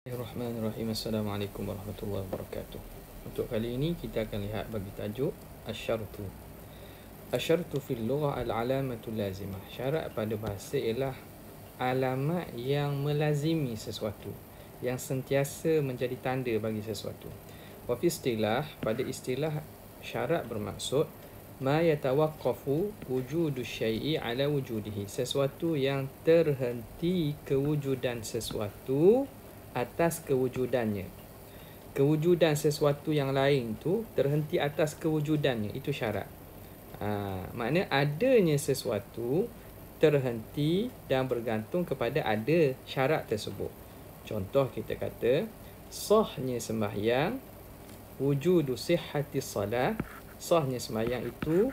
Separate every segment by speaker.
Speaker 1: Bismillahirrahmanirrahim. Assalamualaikum warahmatullahi wabarakatuh. Untuk kali ini kita akan lihat bagi tajuk Asyartu. Asyartu fil lughah al-alamatul lazimah. Syarat pada bahasa ialah alamat yang melazimi sesuatu, yang sentiasa menjadi tanda bagi sesuatu. Wa fi istilah, pada istilah syarat bermaksud ma yatawaqqafu wujudu syai'i ala wujudihi, sesuatu yang terhenti kewujudan sesuatu atas kewujudannya. Kewujudan sesuatu yang lain tu terhenti atas kewujudannya, itu syarat. Maknanya adanya sesuatu terhenti dan bergantung kepada ada syarat tersebut. Contoh kita kata sahnya sembahyang, wujudu sihhati salat, sahnya sembahyang itu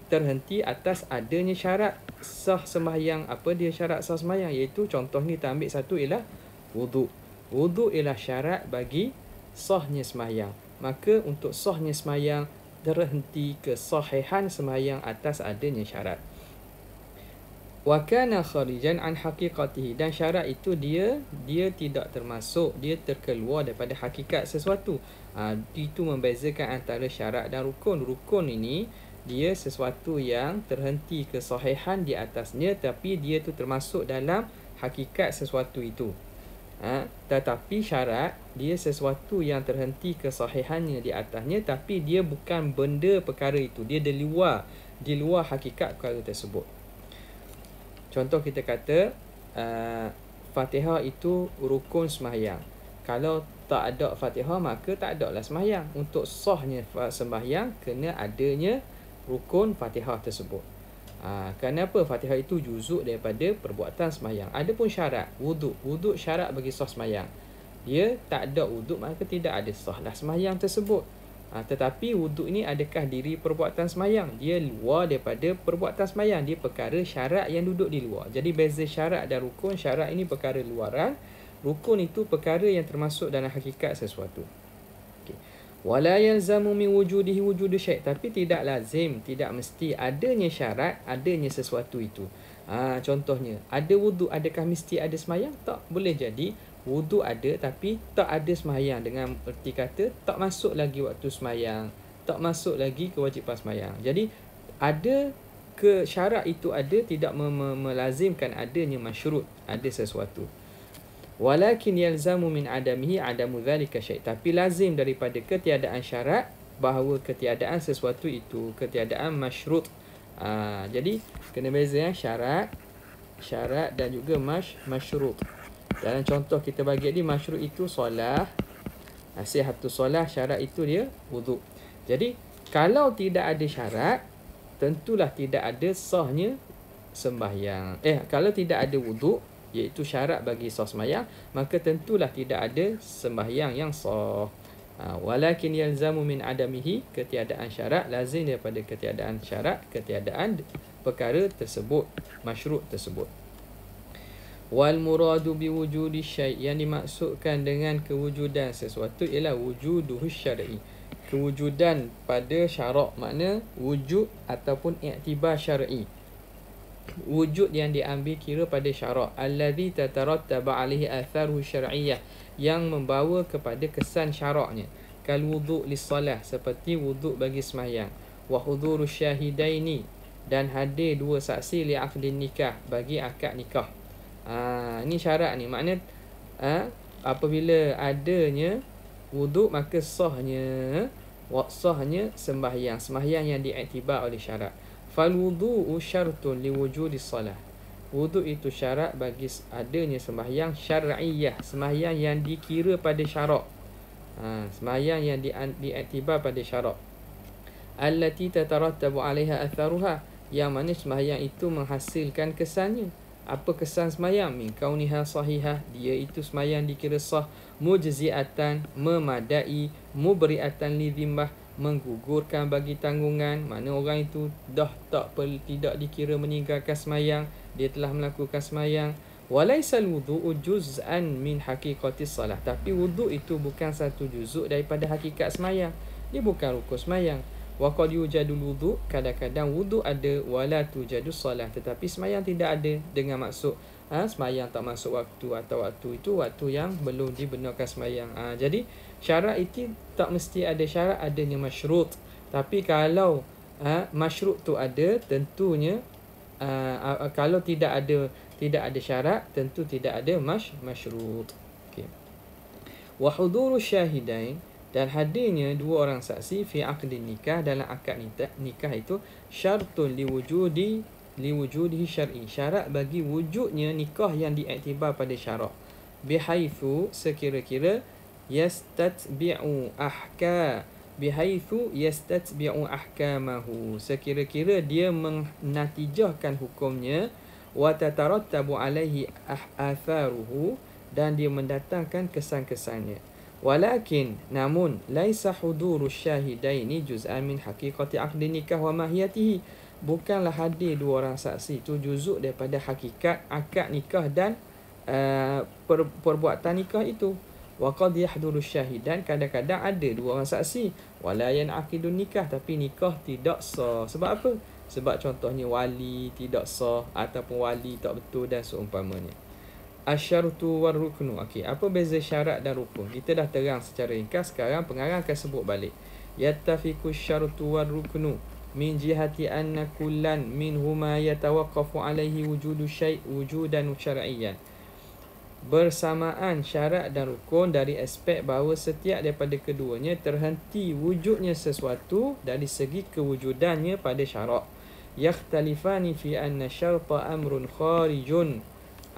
Speaker 1: terhenti atas adanya syarat sah sembahyang. Apa dia syarat sah sembahyang? Iaitu contoh ni kita ambil satu ialah wuduk. Wuduk ialah syarat bagi sahnya sembahyang. Maka untuk sahnya sembahyang terhenti kesahihan sembahyang atas adanya syarat. Wa kana kharijan an haqiqatihi, dan syarat itu dia tidak termasuk, dia terkeluar daripada hakikat sesuatu. Itu membezakan antara syarat dan rukun. Rukun ini dia sesuatu yang terhenti kesahihan di atasnya, tapi dia tu termasuk dalam hakikat sesuatu itu. Tetapi syarat dia sesuatu yang terhenti kesahihannya di atasnya, tapi dia bukan benda perkara itu, dia di luar hakikat perkara tersebut. Contoh kita kata Fatihah itu rukun sembahyang. Kalau tak ada Fatihah maka tak ada lah sembahyang. Untuk sahnya sembahyang kena adanya rukun Fatihah tersebut. Kenapa? Fatihah itu juzuk daripada perbuatan sembahyang. Adapun syarat wuduk, wuduk syarat bagi sah sembahyang. Dia tak ada wuduk maka tidak ada sahlah sembahyang tersebut. Tetapi wuduk ini adakah diri perbuatan sembahyang? Dia luar daripada perbuatan sembahyang. Dia perkara syarat yang duduk di luar. Jadi beza syarat dan rukun. Syarat ini perkara luaran, rukun itu perkara yang termasuk dalam hakikat sesuatu. Wala yalzamu min wujudihi wujudu syai', tapi tidak lazim, tidak mesti adanya syarat, adanya sesuatu itu. Contohnya, ada wuduk, adakah mesti ada sembahyang? Tak, boleh jadi wuduk ada tapi tak ada sembahyang, dengan erti kata tak masuk lagi waktu sembahyang, tak masuk lagi kewajipan sembahyang. Jadi ada ke syarat itu ada, tidak melazimkan adanya masyrut, ada sesuatu. Walakin yalzamu min adamihi adamu dhalika syai', tapi lazim daripada ketiadaan syarat bahawa ketiadaan sesuatu itu, ketiadaan masyrut. Jadi kena beza syarat dan juga masyrut. Dalam contoh kita bagi ni, masyrut itu solah, sihatus solah, syarat itu dia wuduk. Jadi kalau tidak ada syarat, tentulah tidak ada sahnya sembahyang. Kalau tidak ada wuduk, iaitu syarat bagi sah sembahyang, maka tentulah tidak ada sembahyang yang sah. Walakin yalzamu min adamihi, ketiadaan syarat lazim daripada ketiadaan syarat, ketiadaan perkara tersebut, masyrut tersebut. Wal muradu bi wujudi syai', yang dimaksudkan dengan kewujudan sesuatu ialah wujuduhu syar'i, kewujudan pada syarak, makna wujud ataupun i'tibar syar'i, wujud yang diambil kira pada syarak. Allazi tatarattaba alaihi atharuhu syar'iyyah, yang membawa kepada kesan syaraknya. Kal wudhu' lis-salah, seperti wuduk bagi sembahyang. Wa hudhuru syahidaini, dan hadir dua saksi li aqdin nikah, bagi akad nikah. Ini syarat ni, makna apabila adanya wuduk maka sahnya sembahyang yang diiktibar oleh syarat. Fal wudu'u syartun li wujudis salah, wuduk itu syarat bagi adanya sembahyang syar'iyyah, sembahyang yang dikira pada syarak, sembahyang yang diiktibar pada syarak. Allati tatarattabu 'alaiha atharuha, yang mana sembahyang itu menghasilkan kesannya. Apa kesan sembahyang? Min kauniha sahihah, dia itu sembahyang dikira sah, mujzi'atan, memadai, mubri'atan li dhimmah, menggugurkan bagi tanggungan. Mana orang itu dah tidak dikira meninggalkan sembahyang, dia telah melakukan sembahyang. Walaisal wudu'u juz'an min haqiqatis salah, tapi wuduk itu bukan satu juzuk daripada hakikat sembahyang, dia bukan rukun sembahyang. Wa qad yujadul wudu', kadang-kadang wudu' ada, wala tujadus salah, tetapi sembahyang tidak ada, dengan maksud Semayang tak masuk waktu, atau waktu itu waktu yang belum dibenarkan semayang. Jadi syarat itu tak mesti ada syarat adanya masyrut. Tapi kalau masyrut tu ada, tentunya kalau tidak ada syarat, tentu tidak ada masyrut. Okey. Wa huduru syahidain, dan hadirnya dua orang saksi fi aqdin nikah, dalam akad nikah itu syartun liwujudihi syar'i, syarat bagi wujudnya nikah yang diiktibar pada syarak. Bihaitsu, sekira-kira yastatbi'u ahkamahu, sekira-kira dia menatijahkan hukumnya, wa tatarattabu alaihi atharuhu, dan dia mendatangkan kesan-kesannya. Walakin, namun, laisa huduru syahidaini juz'an min haqiqati aqdi nikah wa mahiyatihi, bukanlah hadir dua orang saksi itu juzuk daripada hakikat akad nikah dan perbuatan nikah itu. Wa qad yahduru syahidan, kadang-kadang ada dua orang saksi, wala yanaqidun nikah, tapi nikah tidak sah. Sebab apa? Sebab contohnya wali tidak sah, ataupun wali tak betul, dan seumpamanya. Asyartu war ruknu. Okey, apa beza syarat dan rukun? Kita dah terang secara ringkas, sekarang pengarang akan sebut balik. Yattafiqu syartu war ruknu min jihati anna kullan minhuma yatawaqqafu alaihi wujudu syai' wujudan syar'iyyan. Bersamaan syarat dan rukun dari aspek bahawa setiap daripada keduanya terhenti wujudnya sesuatu dari segi kewujudannya pada syarak. Yakhtalifani fi anna syarta amrun kharijun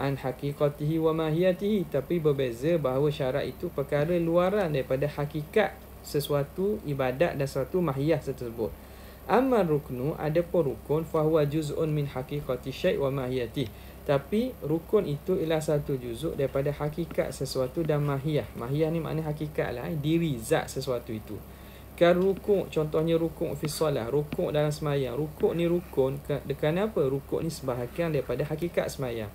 Speaker 1: an haqiqatihi wa mahiyatihi, tapi berbeza bahawa syarat itu perkara luaran daripada hakikat sesuatu ibadat dan sesuatu mahiyah tersebut. Amma ruknu, adapun rukun, fahuwa juz'un min haqiqati syai' wa mahiyatihi, tapi rukun itu ialah satu juzuk daripada hakikat sesuatu dan mahiyah. Mahiyah ni makna hakikat lah, diri zat sesuatu itu. Kan rukuk, contohnya rukuk fi solah, rukuk dalam semayang. Rukuk ni rukun, kenapa? Rukuk ni sebahagian daripada hakikat semayang.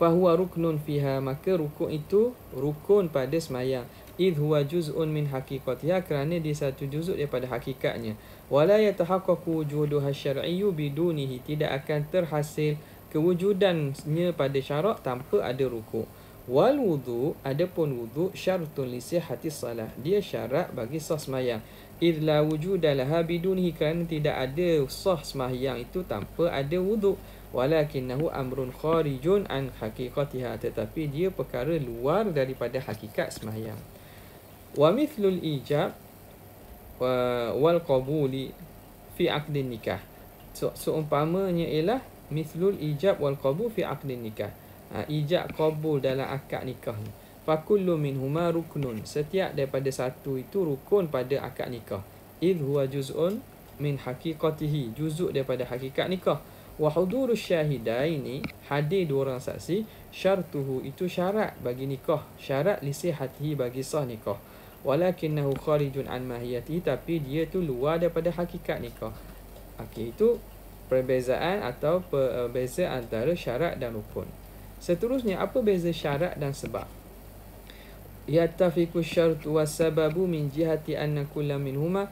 Speaker 1: Fahuwa ruknun fiha, maka rukun itu rukun pada semayang. Idh huwa juz'un min haqiqatiha, kerana dia satu juzuk daripada hakikatnya. Wala yatahaqqaqu wujuduha syar'iyyu bidunihi, tidak akan terhasil kewujudannya pada syarak tanpa ada rukuk. Wal wudu, adapun wudu, syartun li sihhati salah, dia syarat bagi sah semayang. Idh la wujuda laha bidunihi, kerana tidak ada sah semayang itu tanpa ada wudu. Walakinahu amrun kharijun an haqiqatiha, tetapi dia perkara luar daripada hakikat sembahyang. Wa mithlul ijab wal qabuli fi aqdin nikah. Seumpamanya ialah mithlul ijab wal qabul fi aqdin nikah. Ijab qabul dalam akad nikah ni. Fa kullu minhuma ruknun, setiap daripada satu itu rukun pada akad nikah. Idh huwa juz'un min haqiqatihi, juzuk daripada hakikat nikah. Wa huduru syahidaini, hadir dua orang saksi, syartuhu, itu syarat bagi nikah, syarat li sihhatihi, bagi sah nikah. Walakinahu kharijun an mahiyatihi, tapi dia tu luar daripada hakikat nikah. Okey, itu perbezaan atau beza antara syarat dan rukun. Seterusnya, apa beza syarat dan sebab? Yattafiqu syartu was sababu min jihati anna kulla minhuma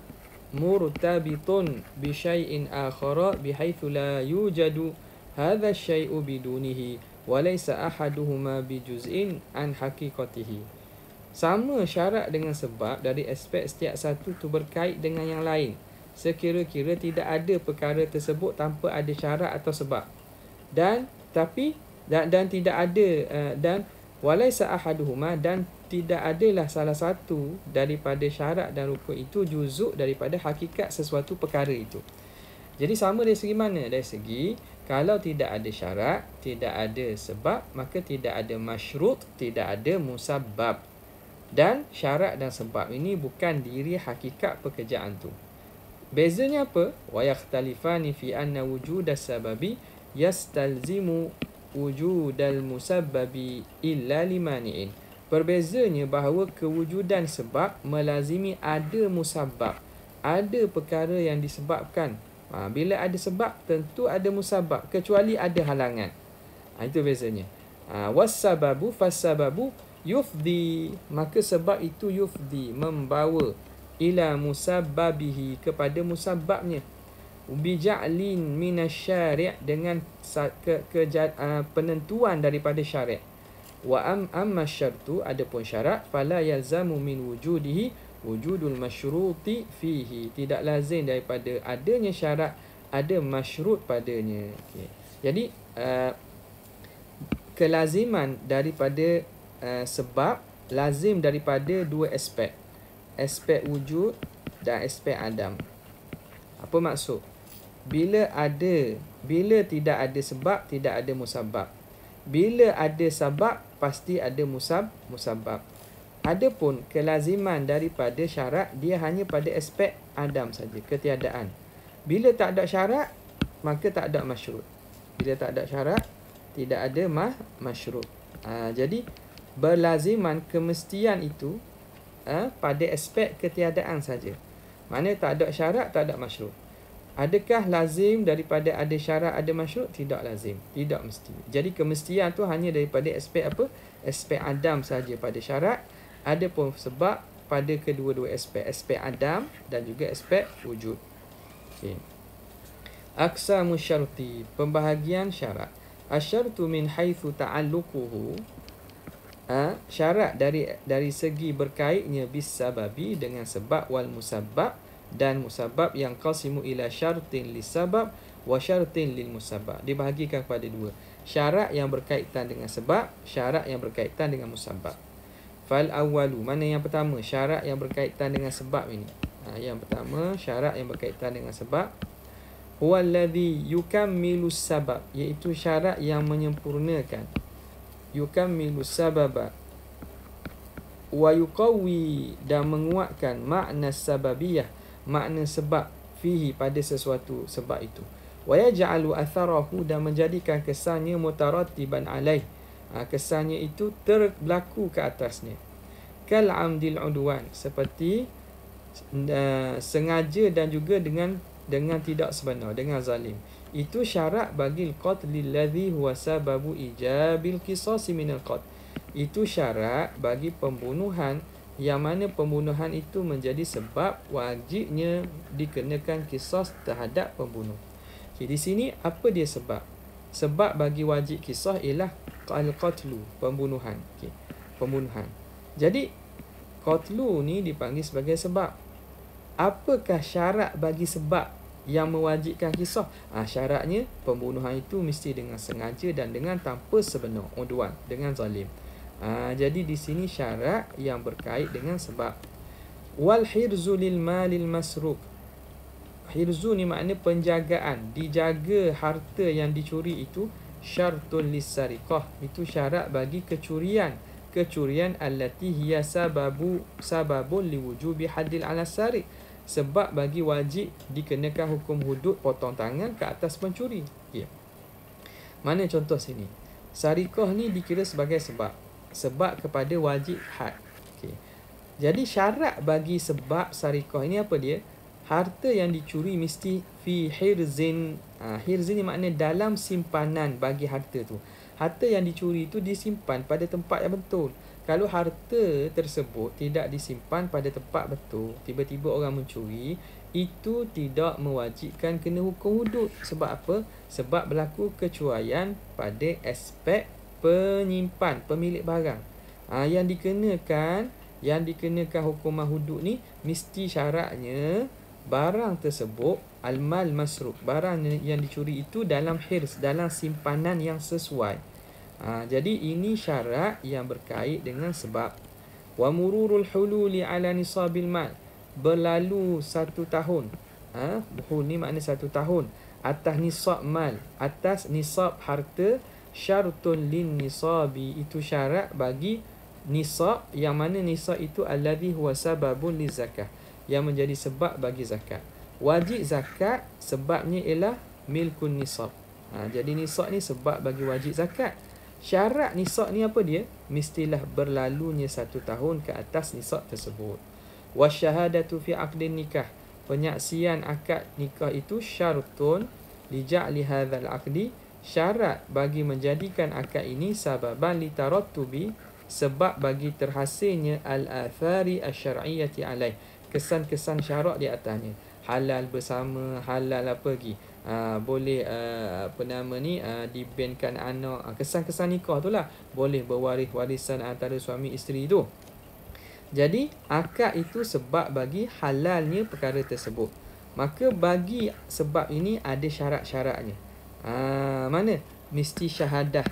Speaker 1: murtabitun bi syai'in akhara bihaitsu la yujadu hadha syai'u bidunihi wa laysa ahaduhuma bi juz'in an haqiqatihi. Sama syarat dengan sebab dari aspek setiap satu tu berkait dengan yang lain, sekira-kira tidak ada perkara tersebut tanpa ada syarat atau sebab, dan tidak ada dan walaysa ahaduhuma, dan tidak adalah salah satu daripada syarat dan rukun itu juzuk daripada hakikat sesuatu perkara itu. Jadi sama dari segi mana? Dari segi kalau tidak ada syarat, tidak ada sebab, maka tidak ada masyrut, tidak ada musabbab. Dan syarat dan sebab ini bukan diri hakikat pekerjaan tu. Bezanya apa? Wa yakhtalifani fi anna wujudas sababi yastalzimu wujudal musabbabi illa limani'in. Berbezanya bahawa kewujudan sebab melazimi ada musabbab, ada perkara yang disebabkan. Bila ada sebab, tentu ada musabbab, kecuali ada halangan. Itu bezanya. Wassababu fassababu yufdi, maka sebab itu yufdi, membawa ila musabbabihi, kepada musabbabnya. bija'lin minasyari' dengan penentuan daripada syariat. Wa amma syartu, adapun syarat, fala yalzamu min wujudihi wujudul masyruti fihi, tidak lazim daripada adanya syarat ada masyrut padanya. Okay. Jadi kelaziman daripada sebab lazim daripada dua aspek, aspek wujud dan aspek adam. Apa maksud? Bila tidak ada sebab, tidak ada musabab. Bila ada sabab, pasti ada musabab. Adapun kelaziman daripada syarat, dia hanya pada aspek adam saja, ketiadaan. Bila tak ada syarat, maka tak ada masyrut. Bila tak ada syarat, tidak ada masyrut. Jadi berlaziman kemestian itu pada aspek ketiadaan saja. Mana tak ada syarat, tak ada masyrut. Adakah lazim daripada ada syarat ada masyrut? Tidak lazim, tidak mesti. Jadi kemestian tu hanya daripada aspek apa? Aspek adam saja pada syarat. Adapun sebab pada kedua-dua aspek, aspek adam dan juga aspek wujud. Okey. Aqsamu syarti, pembahagian syarat. Asyartu min haitsu ta'alluquhu, syarat dari segi berkaitnya bis sababi dengan sebab, wal musabbab dan musabab, yang qasimu ila syartin lis sabab wa syartin lil musabab, dibahagikan kepada dua, syarat yang berkaitan dengan sebab, syarat yang berkaitan dengan musabab. Fal awwalu, mana yang pertama, syarat yang berkaitan dengan sebab ini. Yang pertama, syarat yang berkaitan dengan sebab, huwa alladhi yukammilu sabab, iaitu syarat yang menyempurnakan, yukammilu sababa wa yuqawwi, dan menguatkan makna sababiyah, makna sebab, fihi, pada sesuatu sebab itu. Wa yaj'alu atharahu, dan menjadikan kesannya mutarattiban alaih, kesannya itu terberlaku ke atasnya. Kal amdil udwan, seperti sengaja dan juga dengan tidak sebenar, dengan zalim. Itu syarat bagi qatlil ladzi huwa sababu ijabil qisas minal qatl. Itu syarat bagi pembunuhan yang mana pembunuhan itu menjadi sebab wajibnya dikenakan qisas terhadap pembunuh. Okay, di sini apa dia sebab? Sebab bagi wajib qisas ialah al-qatlu, pembunuhan. Okay, pembunuhan. Jadi qatlu ni dipanggil sebagai sebab. Apakah syarat bagi sebab yang mewajibkan qisas? Syaratnya pembunuhan itu mesti dengan sengaja dan dengan tanpa sebenar, udwan, dengan zalim. Jadi di sini syarat yang berkait dengan sebab. Wal hirzu lil malil masruq. Hirzu ni makna penjagaan, dijaga harta yang dicuri itu, syartul lisariqah, itu syarat bagi kecurian allati hiya sababun liwujubi haddil ala sariq, sebab bagi wajib dikenakan hukum hudud potong tangan ke atas pencuri. Ya. Mana contoh sini? Sariqah ni dikira sebagai sebab kepada wajib had. Okay. Jadi syarat bagi sebab sariqah ini apa dia? Harta yang dicuri mesti fi hirzin. Hirzin ni makna dalam simpanan bagi harta tu. Harta yang dicuri itu disimpan pada tempat yang betul. Kalau harta tersebut tidak disimpan pada tempat betul, tiba-tiba orang mencuri, itu tidak mewajibkan kena hukum hudud. Sebab apa? Sebab berlaku kecuaian pada aspek penyimpan, pemilik barang. Yang dikenakan hukuman hudud ni mesti syaratnya barang tersebut al-mal masruq, barang yang dicuri itu dalam hirz, dalam simpanan yang sesuai. Jadi ini syarat yang berkait dengan sebab. Wa mururul hululi ala nisabil mal, berlalu 1 tahun. Hul ni makna 1 tahun atas nisab mal, atas nisab harta. Syartun lin nisabi, itu syarat bagi nisab, yang mana nisab itu alladhi huwa sababun lizakah, yang menjadi sebab bagi zakat. Wajib zakat sebabnya ialah milkun nisab. Jadi nisab ni sebab bagi wajib zakat. Syarat nisab ni apa dia? Mestilah berlalunya 1 tahun ke atas nisab tersebut. Wasyahadatu fi aqdin nikah, penyaksian akad nikah itu syartun li ja'li hadzal aqdi, syarat bagi menjadikan akad ini sababan li tarattubi, sebab bagi terhasilnya al-athari asy-syar'iyyati alaih, kesan-kesan syarak di atasnya. halal bersama, halal apa lagi, boleh dibankan anak, kesan-kesan nikah tu lah, boleh berwaris warisan antara suami isteri tu. Jadi akad itu sebab bagi halalnya perkara tersebut. Maka bagi sebab ini ada syarat-syaratnya. Mana? Mesti syahadah,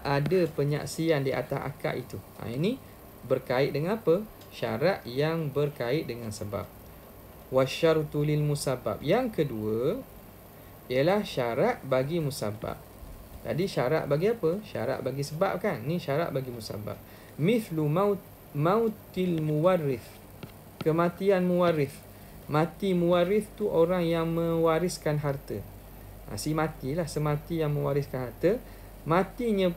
Speaker 1: ada penyaksian di atas akad itu. Ini berkait dengan apa? Syarat yang berkait dengan sebab. Wasyartu lil musabbab. Yang kedua ialah syarat bagi musabbab. Tadi syarat bagi apa? Syarat bagi sebab kan? Ni syarat bagi musabbab. Mithlu mautil muwarrith. Kematian muwarrith. Mati muwarrith tu orang yang mewariskan harta. Si matilah, semati yang mewariskan harta. Matinya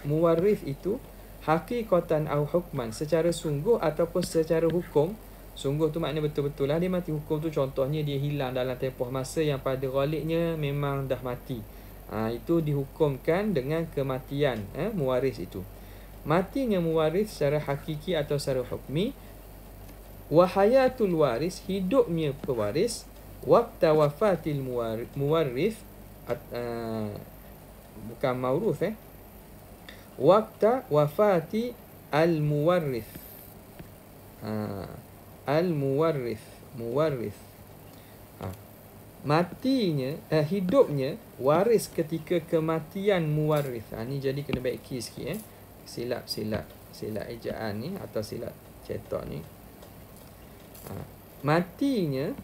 Speaker 1: muwarrith itu hakikatan au hukman, secara sungguh ataupun secara hukum. Sungguh tu maknanya betul-betul lah dia mati. Hukum tu contohnya dia hilang dalam tempoh masa yang pada ghalibnya memang dah mati. Itu dihukumkan dengan kematian muwaris itu. Matinya muwaris secara hakiki atau secara hukmi. Wa hayatul waris, hidupnya pewaris. Waqta wafatil muwaris, bukan mauruth waqta wafati al-muwarrith. Muwarrith. Matinya, hidupnya waris ketika kematian muwarrith. Ni jadi kena baiki sikit silap ejaan ni atau silap cetak ni. Matinya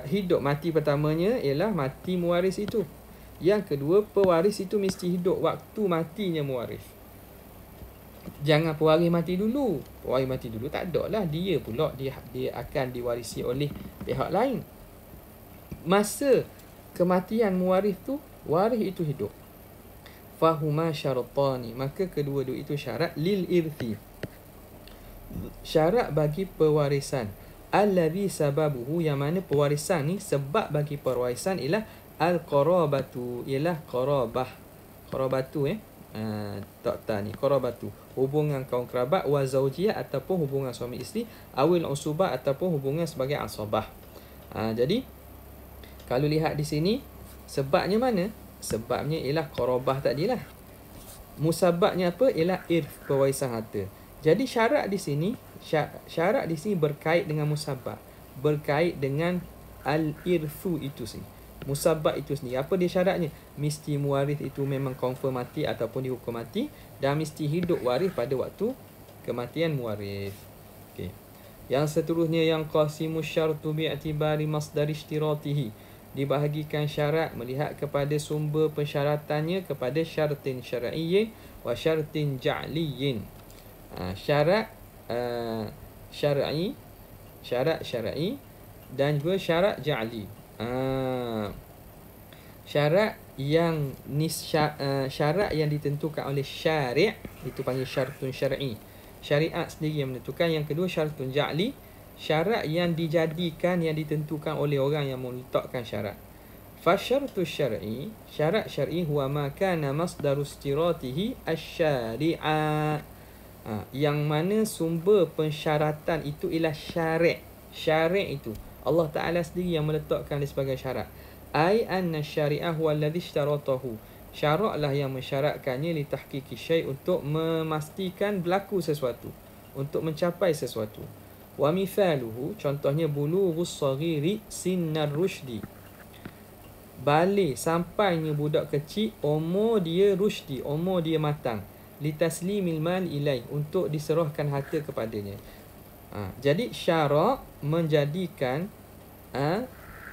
Speaker 1: hidup. Mati pertamanya ialah mati muwaris itu. Yang kedua, pewaris itu mesti hidup waktu matinya muwaris. Jangan pewaris mati dulu. Pewaris mati dulu tak ada lah. Dia pula dia akan diwarisi oleh pihak lain. Masa kematian muwaris tu, waris itu hidup. Fahuma syaratani, maka kedua-dua itu syarat lil irthi. Syarat bagi pewarisan. Allazi sababuhu, yang mana pewarisan ni sebab bagi pewarisan ialah al-qarabatu, ialah qarabah. Qarabatu ni qarabatu, hubungan kaum kerabat, wa zaujiyah ataupun hubungan suami isteri, awil usubah ataupun hubungan sebagai asabah. Jadi kalau lihat di sini sebabnya mana? Sebabnya ialah qarabah tadilah. Musababnya apa? Ialah irth, pewarisan harta. Jadi syarat di sini berkait dengan musabab, berkait dengan al-irthu itu sendiri. Musabab itu sendiri. Apa dia syaratnya? Mesti muwaris itu memang confirm mati ataupun dihukum mati, dan mesti hidup waris pada waktu kematian muwaris. Okey. Yang seterusnya, yang qasimu syartu bi'tibari masdar ishtiratihi, dibahagikan syarat melihat kepada sumber pensyaratannya kepada syartin syar'iyyin wa syartin ja'liyyin. Syarat syar'i dan juga syarat ja'li. Syarat yang ditentukan oleh syari' itu panggil syartun syar'i. Syariat sendiri yang menentukan. Yang kedua syartun ja'li, syarat yang dijadikan, yang ditentukan oleh orang yang meletakkan syarat. Fasyartu syar'i, syarat syar'i huwa ma kana masdaru istiratihi asy-syari'a. Yang mana sumber pensyaratan itu ialah syari'. Syari' itu Allah Ta'ala sendiri yang meletakkan dia sebagai syarat. Ai anna syari'ah huwa alladhi ishtaratahu, syaratlah yang mensyaratkannya li tahqiqi syai', untuk memastikan berlaku sesuatu, untuk mencapai sesuatu. Wa mithaluhu, contohnya bulughus saghiri sinnar rusydi, balik sampainya budak kecil umur dia rusydi, umur dia matang, litaslimil mal ilai, untuk diserahkan harta kepadanya. Jadi syarak menjadikan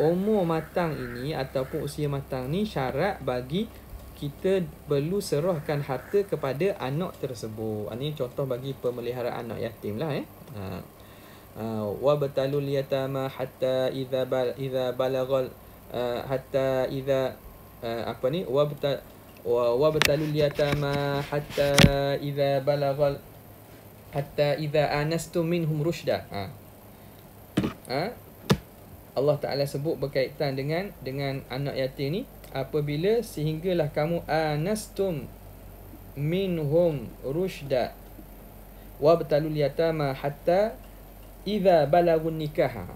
Speaker 1: umur matang ini ataupun usia matang ni syarat bagi kita perlu serahkan harta kepada anak tersebut. Ini contoh bagi pemeliharaan anak yatim lah. Wa batalul yatama hatta idza balagal hatta idza wa batalul yatama hatta idza balagal hatta idza anastum minhum rusyda. Allah Ta'ala sebut berkaitan dengan anak yatim ni, apabila sehinggalah kamu anastum minhum rusyda wa batalul yatama hatta idza balagun nikah.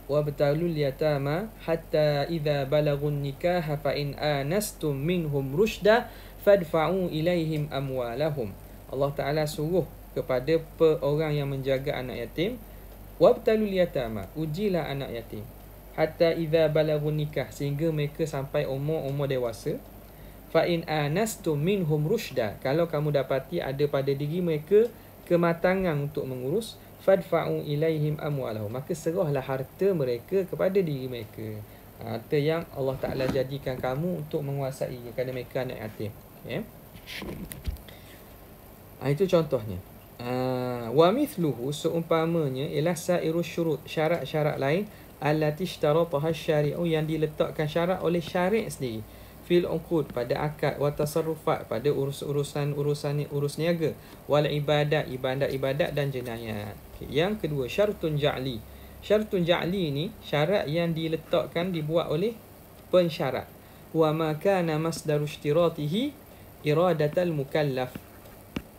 Speaker 1: Wabtalul yatama hatta idza balagun nikah fa in anastum minhum rushda fadfa'u ilaihim amwalahum. Allah Ta'ala suruh kepada orang yang menjaga anak yatim, wabtalul yatama, ujilah anak yatim, hatta idza balagun nikah, sehingga mereka sampai umur dewasa. Fa in anastum minhum rushda, kalau kamu dapati ada pada diri mereka kematangan untuk mengurus, fadfa'u ilaihim amwalahum, maka serahlah harta mereka kepada diri mereka. Harta yang Allah Ta'ala jadikan kamu untuk menguasai kerana mereka anak yatim. Itu contohnya. Wa mithluhu, seumpamanya, ialah sairus syurut, syarat-syarat lain, allati ishtarataha syari'u, yang diletakkan syarat oleh syariat sendiri, fil uqud, pada akad, wa tasarrufat, pada urus niaga, wal ibadat dan jenayat. Yang kedua, syartun ja'li. Syartun ja'li ni syarat yang diletakkan, dibuat oleh pensyarat. Wa ma kana masdaru ishtiratihi iradatal mukallaf,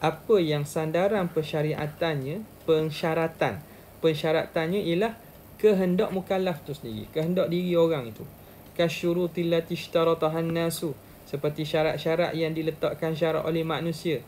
Speaker 1: apa yang sandaran pensyaratannya ialah kehendak mukallaf tu sendiri, kehendak diri orang itu. Kasyurutil lati ishtaratahan nasu, seperti syarat-syarat yang diletakkan syarat oleh manusia.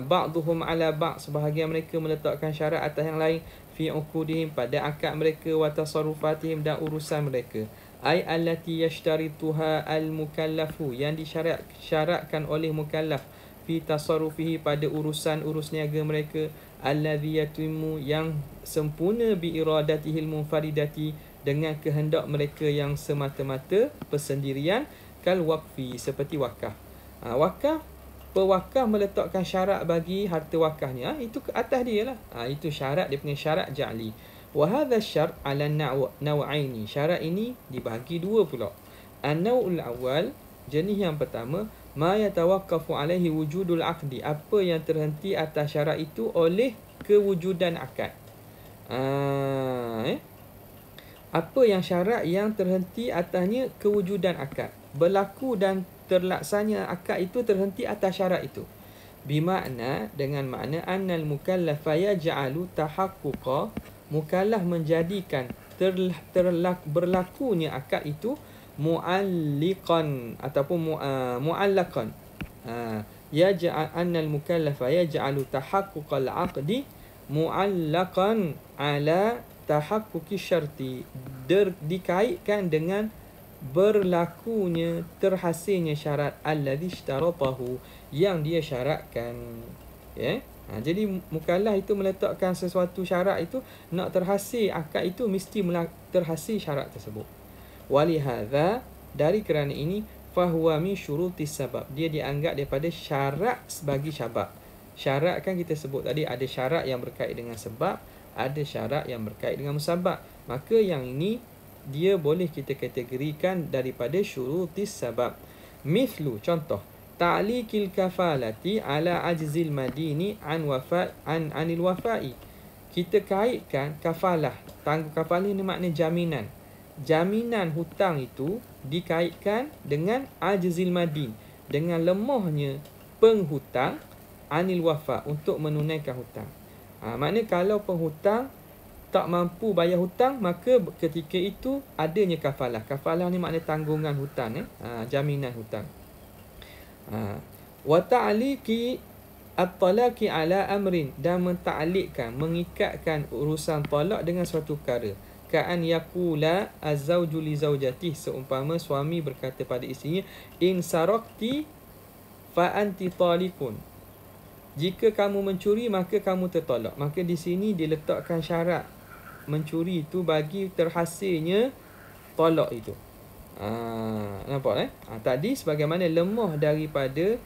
Speaker 1: Ba'duhum ala ba', sebahagian mereka meletakkan syarat atas yang lain, fi uqudihim, pada akad mereka, wa tasarrufatihim, dan urusan mereka. Ai allati yashtarituha al-mukallafu, yang disyaratkan oleh mukallaf, fi tasarrufihi, pada urus niaga mereka, allazi yatimmu, yang sempurna, bi iradatihil munfaridati, dengan kehendak mereka yang semata-mata persendirian, kal waqfi, seperti wakaf. Pewakaf meletakkan syarat bagi harta wakafnya, itu ke atas dia lah. Itu syarat, dia punya syarat ja'li. Wa hadha syart ala naw'aini, syarat ini dibagi dua pula. An-naw'ul awal, jenis yang pertama, ma yatawaqqafu alaihi wujudul aqdi, apa yang terhenti atas syarat itu oleh kewujudan akad. Apa yang syarat yang terhenti atasnya kewujudan akad, berlaku dan terlaksana akad itu terhenti atas syarat itu. Bimakna, dengan makna, annal mukallafa yaj'alu tahaqquqa, mukallaf menjadikan berlakunya akad itu mu'alliqan ataupun mu'allaqan. Annal mukallafa yaj'alu tahaqquqal 'aqdi mu'allaqan ala tahaqquqi syarti, dikaitkan dengan berlakunya, terhasilnya syarat, alladhi ishtaratahu, yang dia syaratkan. Jadi mukallaf itu meletakkan sesuatu syarat itu, nak terhasil akad itu mesti terhasil syarat tersebut. Walihadza, dari kerana ini, fahuwa min syurutis sabab, dia dianggap daripada syarat bagi sebab. Syarat kan kita sebut tadi, ada syarat yang berkait dengan sebab, ada syarat yang berkait dengan musabab. Maka yang ini dia boleh kita kategorikan daripada syurutis sabab. Mithlu, contoh, ta'liqil kafalati ala ajzil madini anil wafa'i. Kita kaitkan kafalah. Kafalah ini makna jaminan. Jaminan hutang itu dikaitkan dengan ajzil madin, dengan lemahnya penghutang, anil wafa, untuk menunaikan hutang. Maknanya kalau penghutang tak mampu bayar hutang, maka ketika itu adanya kafalah. Kafalah ni makna tanggungan hutang, jaminan hutang. Wa ta'liqi at-talaqi ala amrin, dan menta'liqkan, mengikatkan urusan talak dengan suatu perkara. Ka'an yaqula az-zawju li zawjatihi, seumpama suami berkata pada isterinya, in sarakti fa anti taliqun, jika kamu mencuri maka kamu tertolak. Maka di sini diletakkan syarat mencuri itu bagi terhasilnya tolak itu. Nampak tadi sebagaimana lemah daripada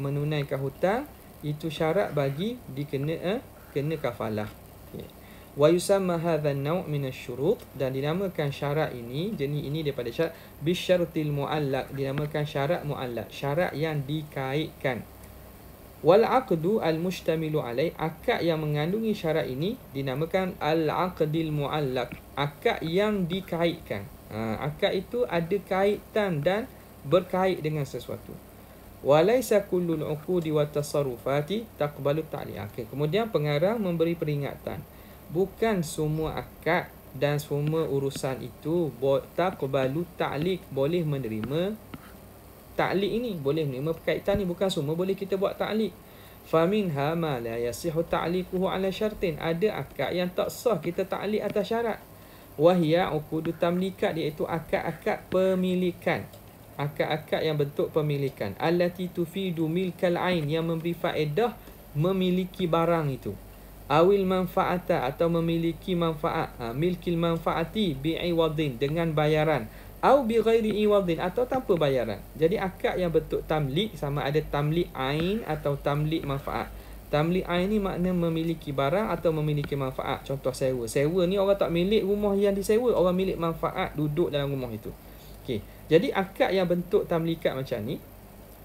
Speaker 1: menunaikan hutang, itu syarat bagi kena kafalah. Wa yusamma hadha an-naw' min asy-syurut, dan dinamakan syarat ini, jenis ini daripada syarat, bisyartil mu'allaq, dinamakan syarat mu'allaq, syarat yang dikaitkan. Wal 'aqdu al-mushtamilu alai, akad yang mengandungi syarat ini dinamakan al-'aqdil mu'allaq, akad yang dikaitkan. Akad itu ada kaitan dan berkait dengan sesuatu. Walaysa kullul uqudi wa tasarrufati taqbalu ta'liq. Okay. Kemudian pengarang memberi peringatan. Bukan semua akad dan semua urusan itu taqbalu ta'liq, boleh menerima ta'liq ini, boleh menerima perkaitan ni. Bukan semua boleh kita buat ta'liq. Faminha ma la yasihu ta'liquhu ala syartin. Ada akad yang tak sah kita ta'liq atas syarat. Wahia uqudu tamlikat, iaitu akad-akad pemilikan. Akad-akad yang bentuk pemilikan. Allati tufidu milkal ain, yang memberi faedah memiliki barang itu. Awil manfaata, atau memiliki manfaat. Milkil manfaati bi'iwadin, dengan bayaran. Au bi ghairi iwadin, atau tanpa bayaran. Jadi akad yang bentuk tamlik, sama ada tamlik ain atau tamlik manfaat. Tamlik ain ni makna memiliki barang atau memiliki manfaat. Contoh sewa. Sewa ni orang tak milik rumah yang disewa, orang milik manfaat duduk dalam rumah itu. Okey. Jadi akad yang bentuk tamlikat macam ni,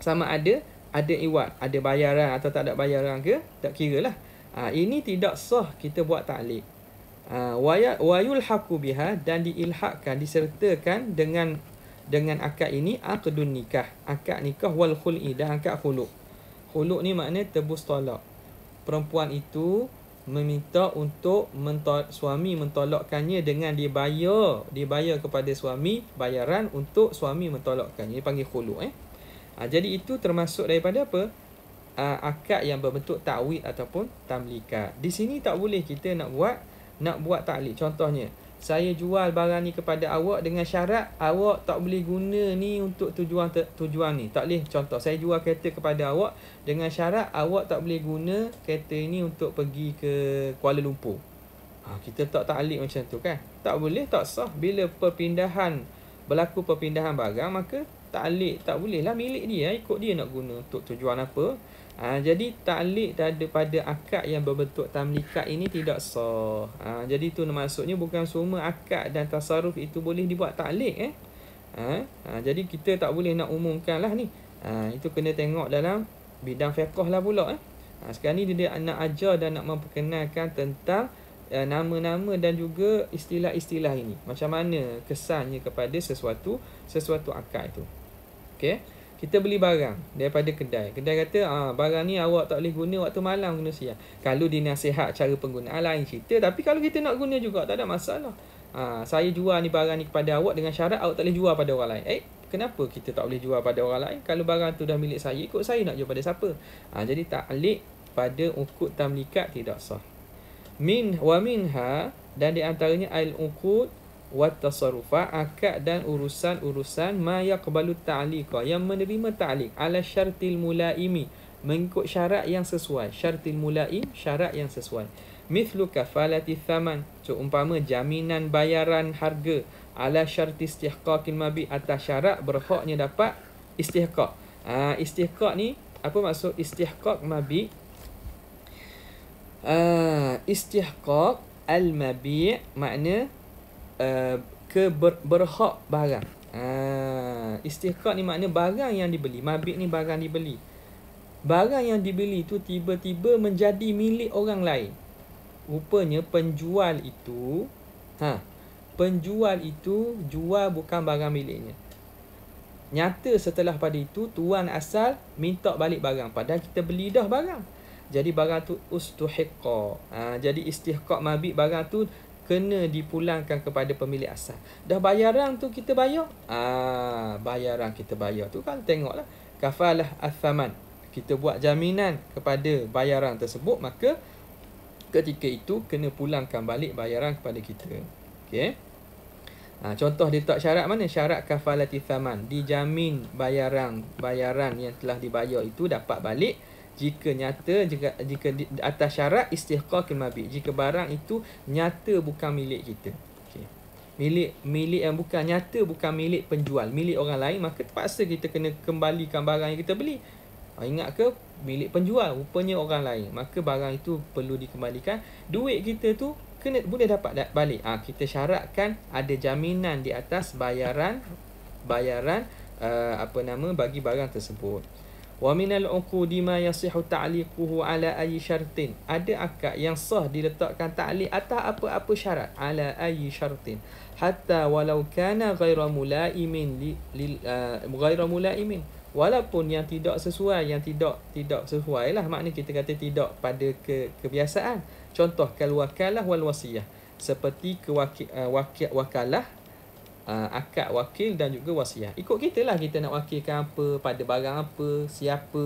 Speaker 1: sama ada iwad, ada bayaran atau tak ada bayaran ke, tak kira lah. Ini tidak sah kita buat ta'liq. Wa yulhaqu biha, dan diilhaqkan, disertakan dengan akad ini aqdun nikah, akad nikah, wal khul'i, dan akad khulu'. Khulu' ni makna tebus tolak. Perempuan itu meminta untuk suami mentolakkannya dengan dibayar kepada suami bayaran untuk suami mentolakkannya. Dia panggil khulu'. Jadi itu termasuk daripada apa? Akad yang berbentuk ta'wid ataupun tamlikat. Di sini tak boleh kita nak buat ta'liq. Contohnya, saya jual barang ni kepada awak dengan syarat awak tak boleh guna ni untuk tujuan ni. Tak boleh. Contoh, saya jual kereta kepada awak dengan syarat awak tak boleh guna kereta ini untuk pergi ke Kuala Lumpur. Kita tak ta'liq macam tu kan? Tak boleh, tak sah. Bila berlaku perpindahan barang, maka ta'liq tak boleh lah, milik dia, ikut dia nak guna untuk tujuan apa. Jadi ta'liq pada akad yang berbentuk tamlikat ini tidak sah. Jadi itu maksudnya bukan semua akad dan tasarruf itu boleh dibuat ta'liq. Jadi kita tak boleh nak umumkan lah ni. Itu kena tengok dalam bidang fiqh lah pula. Sekarang ni dia nak ajar dan nak memperkenalkan tentang nama-nama dan juga istilah-istilah ini. Macam mana kesannya kepada sesuatu akad itu. Okey. Kita beli barang daripada kedai. Kedai kata, barang ni awak tak boleh guna waktu malam, guna siang. Kalau dinasihat cara penggunaan lain cerita. Tapi kalau kita nak guna juga, tak ada masalah. Saya jual ni barang ni kepada awak dengan syarat awak tak boleh jual pada orang lain. Kenapa kita tak boleh jual pada orang lain? Kalau barang tu dah milik saya, ikut saya nak jual pada siapa? Jadi ta'liq pada uqud tamlikat tidak sah. Minha, dan di antaranya al-uqud wa tasarrufat, akad dan urusan-urusan ma yaqbalu ta'liqa, yang menerima ta'liq ala syartil mulaimi, mengikut syarat yang sesuai. Syartil mulaim, syarat yang sesuai. Mithlu kafalati thaman, umpama jaminan bayaran harga, ala syarti istihqaqil mabi, atas syarat berhaknya dapat istihqaq. Istihqaq ni apa maksud istihqaq mabi? Istihqaq al-mabi' makna berhak barang. Istihqaq ni makna barang yang dibeli. Mabi' ni barang dibeli. Barang yang dibeli tu tiba-tiba menjadi milik orang lain. Rupanya penjual itu jual bukan barang miliknya. Nyata setelah pada itu tuan asal minta balik barang, padahal kita beli dah barang. Jadi barang tu ustuhiqqa. Jadi istihqaq mabi' barang tu kena dipulangkan kepada pemilik asal. Dah bayaran tu kita bayar. Bayaran kita bayar tu kan tengoklah kafalah al-thaman. Kita buat jaminan kepada bayaran tersebut, maka ketika itu kena pulangkan balik bayaran kepada kita. Okey. Contoh dia tak syarat mana? Syarat kafalati thaman. Dijamin bayaran yang telah dibayar itu dapat balik jika nyata, jika atas syarat istihqaqil mabi', jika barang itu nyata bukan milik kita. Okay. Milik yang bukan nyata, bukan milik penjual, milik orang lain, maka terpaksa kita kena kembalikan barang yang kita beli. Ingat ke? Milik penjual, rupanya orang lain, maka barang itu perlu dikembalikan. Duit kita tu boleh dapat balik. Kita syaratkan ada jaminan di atas bayaran bagi barang tersebut. Wa minal uqudi ma yasihu ta'liquhu ala ayyi syartin. Ada akad yang sah diletakkan ta'liq atas apa-apa syarat, ala ayyi syartin, hatta walau kana ghaira mulaimin Walaupun yang tidak sesuai, yang tidak sesuai lah, maknanya kita kata tidak pada kebiasaan. Contoh kal wakalah wal wasiyah, seperti wakalah, akad wakil dan juga wasiah. Ikut kita lah, kita nak wakilkan apa, pada barang apa, siapa.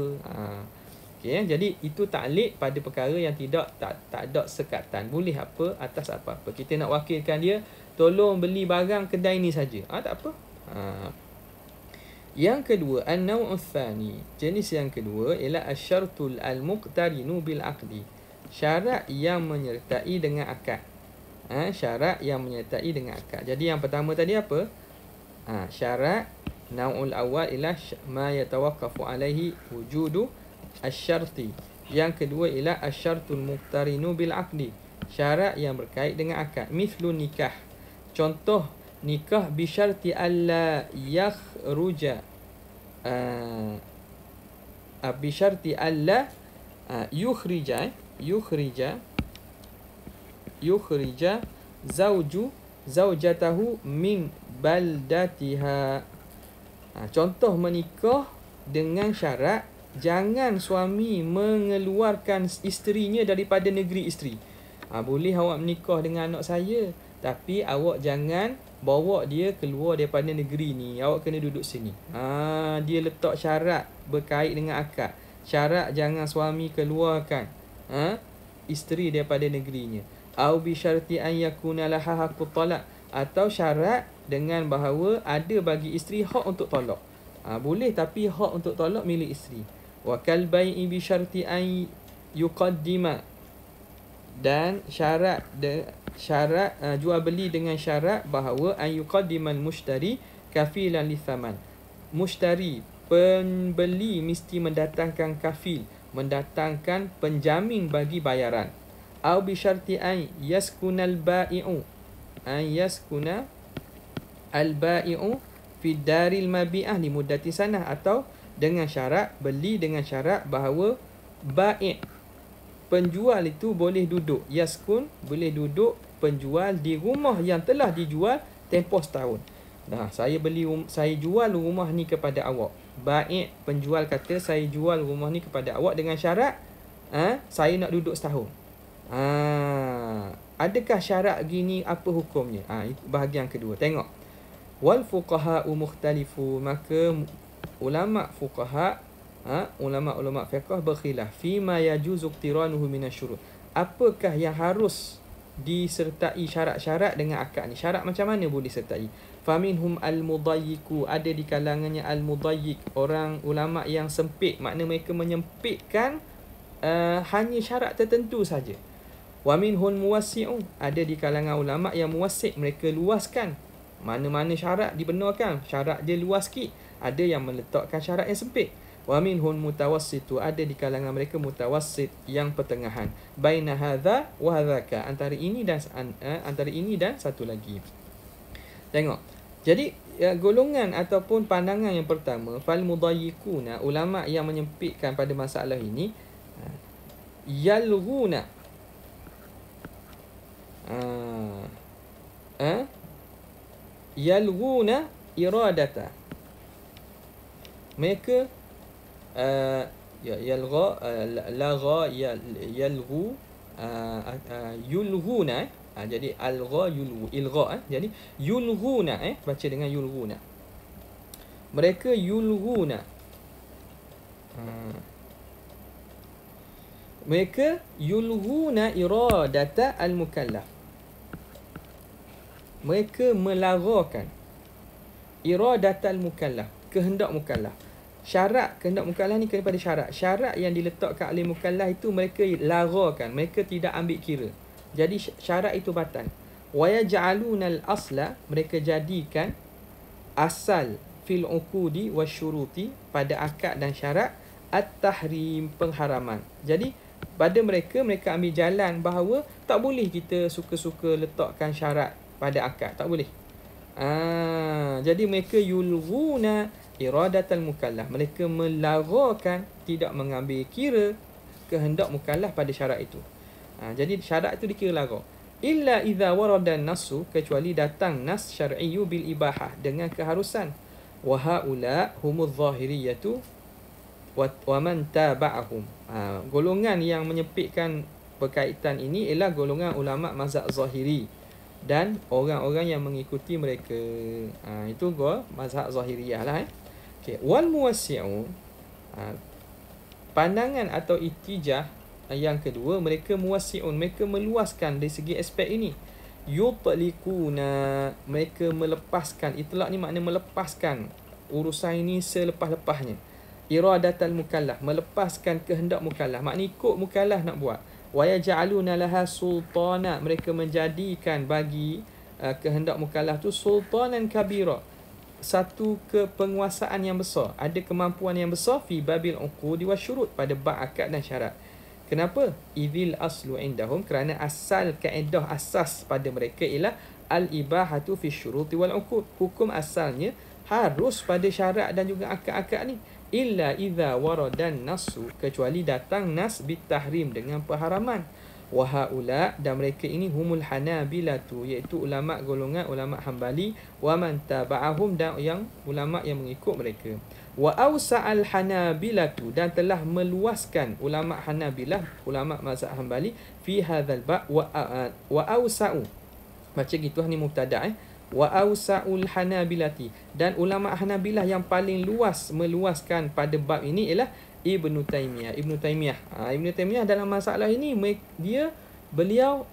Speaker 1: Okay, jadi itu taklid pada perkara yang tak ada sekatan. Boleh apa atas apa-apa. Kita nak wakilkan dia, tolong beli barang kedai ni saja. Tak apa. Yang kedua, an-naw'u tsani. Jenis yang kedua ialah asy-syartul al-muqtarinu bil aqdi. Syarat yang menyertai dengan akad. Syarat yang menyertai dengan akad. Jadi yang pertama tadi apa? Syarat naw'ul awal ialah ma yatawaqqafu alaihi wujudu asy-syarti. Yang kedua ialah asy-syartul muqtarinu bil aqdi. Syarat yang berkait dengan akad. Mithlu nikah. Contoh nikah bi syarti alla yakhruja bi syarti alla yukhrija zaujatahu min baldatiha. Contoh menikah dengan syarat jangan suami mengeluarkan isterinya daripada negeri isteri. Boleh awak menikah dengan anak saya, tapi awak jangan bawa dia keluar daripada negeri ni. Awak kena duduk sini. Dia letak syarat berkait dengan akad. Syarat jangan suami keluarkan isteri daripada negerinya. Au bi syarti an yakuna laha haqqut talaq, atau syarat dengan bahawa ada bagi isteri hak untuk tolak. Boleh, tapi hak untuk tolak milik isteri. Wa kal bai'i bi syarti an yuqaddima, dan syarat jual beli dengan syarat bahawa an yuqaddimal mushtari kafilan lithaman. Mushtari, pembeli, mesti mendatangkan kafil, mendatangkan penjamin bagi bayaran. Au bi syarti an yaskunal bai'u, an yaskuna al bai'u fi daril mabi'ah li muddati sanah, atau dengan syarat, beli dengan syarat bahawa bai', penjual itu boleh duduk, yaskun, boleh duduk penjual di rumah yang telah dijual tempoh setahun. Saya jual rumah ni kepada awak. Bai', penjual kata saya jual rumah ni kepada awak dengan syarat saya nak duduk setahun. Adakah syarat gini, apa hukumnya? Itu bahagian kedua. Tengok. Wal fuqaha'u mukhtalifu, maka ulama fuqaha, ulama-ulama fiqh berkhilaf fima yajuzu iqtiranuhu minasyurut. Apakah yang harus disertai syarat-syarat dengan akad ni? Syarat macam mana boleh disertai? Faminhum al-mudayyiku, ada di kalangannya al-mudayyik, orang ulama yang sempit, makna mereka menyempitkan hanya syarat tertentu saja. Wa minhum muwassi'u, ada di kalangan ulama yang muwassi', mereka luaskan mana-mana syarat dibenarkan, syarat dia luas sikit. Ada yang meletakkan syarat yang sempit. Wa minhum mutawassitu, ada di kalangan mereka mutawassit, yang pertengahan. Baina hadza wa hadzaka, antara ini dan satu lagi. Tengok. Jadi golongan ataupun pandangan yang pertama, fal mudayyikuna, ulama yang menyempitkan pada masalah ini, yalghuna yalghuna iradata, mereka yulghuna, jadi algha yulghu, ilgha, jadi yulghuna, baca dengan yulghuna. Mereka yulghuna, mereka yulghuna iradata al-mukallaf, mereka melaghakan iradata al-mukallaf, kehendak mukallaf. Syarat kehendak mukallaf ni kepada syarat yang diletakkan oleh mukallaf itu mereka laghakan, mereka tidak ambil kira. Jadi syarat itu batal. Wa yaj'aluna al-asla, mereka jadikan asal fil uqudi wasyuruti, pada akad dan syarat, at-tahrim, pengharaman. Jadi pada mereka ambil jalan bahawa tak boleh kita suka-suka letakkan syarat pada akad, tak boleh. Jadi mereka yulghuna iradatal mukallaf, mereka melaghakan, tidak mengambil kira kehendak mukallaf pada syarat itu. Jadi syarat itu dikira lagha. Illa idza warada an-nassu, kecuali datang nas syar'iyyu bil ibahah, dengan keharusan. wa haula humuz zahiriyatu wa man taba'ahum. Golongan yang menyempitkan berkaitan ini ialah golongan ulama mazhab zahiri dan orang-orang yang mengikuti mereka. Itu mazhab zahiriyah lah. Okay. Wal muwassi'un, pandangan atau itijah yang kedua, mereka muwassi'un, mereka meluaskan dari segi aspek ini. Yutliquna, mereka melepaskan. Itlaq ni makna melepaskan urusan ini selepas-lepasnya. Iradatal mukallaf, melepaskan kehendak mukallaf, makna ikut mukallaf nak buat. Wa yaj'aluna laha sultana, mereka menjadikan bagi kehendak mukallaf tu sultanan kabira, satu kepenguasaan yang besar, ada kemampuan yang besar fi babil uqudi wa syurut, pada bab akad dan syarat. Kenapa? Idil aslu indahum, kerana asal kaedah asas pada mereka ialah al-ibahatu fi syuruti wal uqud. Hukum asalnya harus pada syarat dan juga akad-akad ni. Illa idza waradan nasu, kecuali datang nas bitahrim, dengan perharaman. Wa haula, dan mereka ini humul hanabilatu, iaitu ulama golongan ulama Hambali, wa man taba'ahum, dan yang ulama yang mengikut mereka. Wa awsa'al hanabilatu, dan telah meluaskan ulama Hanabilah, ulama mazhab Hambali, fi hadzal ba' wa awsa'u, baca gitu ni mubtada', wa awsa'ul hanabilati, dan ulama Hanabilah yang paling luas meluaskan pada bab ini ialah Ibnu Taimiyah. Ibnu Taimiyah dalam masalah ini, beliau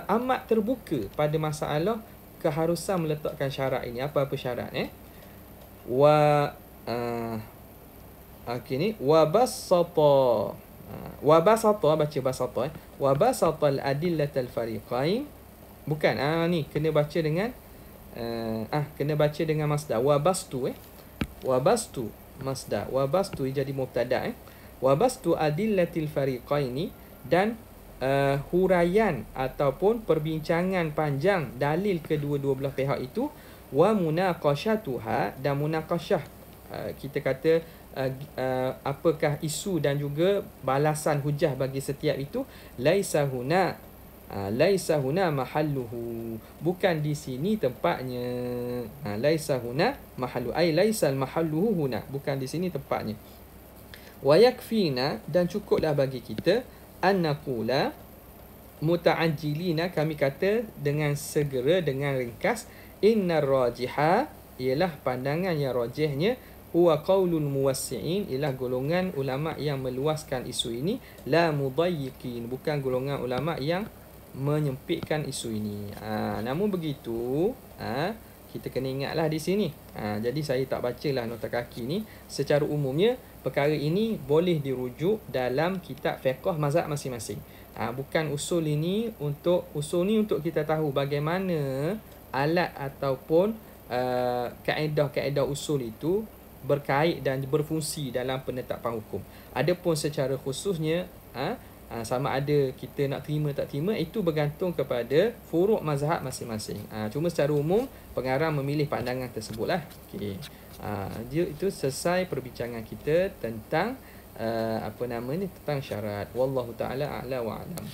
Speaker 1: amat terbuka pada masalah keharusan meletakkan syarat ini. Apa-apa syarat wa ni wa basata, baca basata, wa basata al adillatal fariqain, bukan ni kena baca dengan kena baca dengan masdar wa bastu masdar, wa bastu jadi mubtada', wa bastu adillatil fariqaini, dan huraian ataupun perbincangan panjang dalil kedua-dua belah pihak itu, wa munaqashatuha, dan munaqashah, kita kata apakah isu dan juga balasan hujah bagi setiap itu, laisa huna mahalluhu, bukan di sini tempatnya. Laisa huna mahallu, ai laisal mahalluhu huna, bukan di sini tempatnya. Wa yakfina, dan cukuplah bagi kita, an naqula muta'ajjilina, kami kata dengan segera, dengan ringkas, innar rajiha, ialah pandangan yang rajihnya, huwa qaulul muwassi'in, ialah golongan ulama yang meluaskan isu ini, la mudayyiqin, bukan golongan ulama yang menyempitkan isu ini. Namun begitu, kita kena ingatlah di sini. Jadi saya tak bacalah nota kaki ni. Secara umumnya, perkara ini boleh dirujuk dalam kitab fiqh mazhab masing-masing. Bukan usul ni untuk kita tahu bagaimana alat ataupun kaedah-kaedah usul itu berkait dan berfungsi dalam penetapan hukum. Adapun secara khususnya, sama ada kita nak terima tak terima, itu bergantung kepada furuk mazhab masing-masing. Cuma secara umum pengarang memilih pandangan tersebutlah. Okey. Dia itu selesai perbincangan kita tentang tentang syarat. Wallahu taala a'la wa a'lam.